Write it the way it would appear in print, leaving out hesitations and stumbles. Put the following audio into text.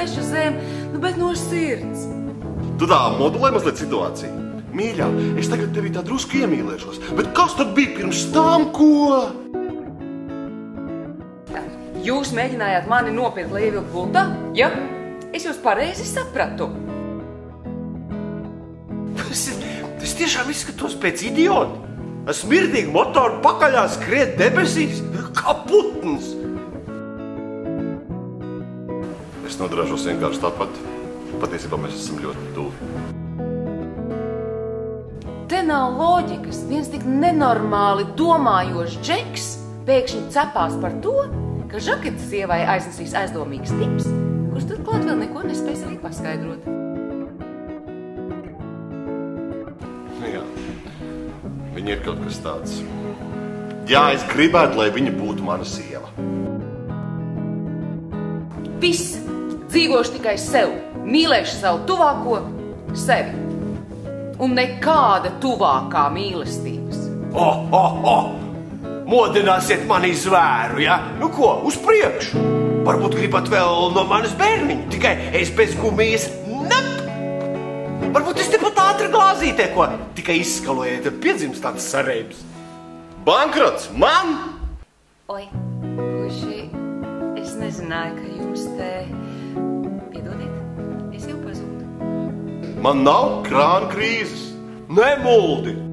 sveša zem, nu bet no sirds. Tu tā modulē mazliet situāciju. Mīļā, es tagad tevi tā drusku iemīlēšos, bet kas tad bija pirms tam, ko? Jūs mēģinājāt mani nopirkt, lai ievilkt gultā? Ja? Es jūs pareizi sapratu. Es tiešām izskatos pēc idiota. Ar smirdīgu motoru pakaļā skriet debesīs, kā putns. Es nodarāšos vienkārši tāpat. Patiesībā mēs esam ļoti tuvi. Te nav loģikas. Viens tik nenormāli domājošs džeks pēkšņi cepās par to, ka žaketes sievai aiznesīs aizdomīgs tips, kurš turklāt vēl neko nespēs arī paskaidrot. Jā, viņa ir kaut kas tāds. Jā, es gribētu, lai viņa būtu mana sieva. Viss! Dzīvošu tikai sev. Mīlēšu savu tuvāko sevi. Un nekāda tuvākā mīlestības. Modināsiet mani zvēru, ja? Nu ko, uz priekšu. Varbūt gribat vēl no manas bērniņa, tikai es bez gumijas nep. Varbūt es tepat ātri glāzītē, ko tikai izskalojiet, tad piedzimst tāds sarēbs. Bankrots man? Oi, puiši, es nezināju, ka jums te... Piedodiet, es jau pazūdu. Man nav krāna krīzes. Nemuldi!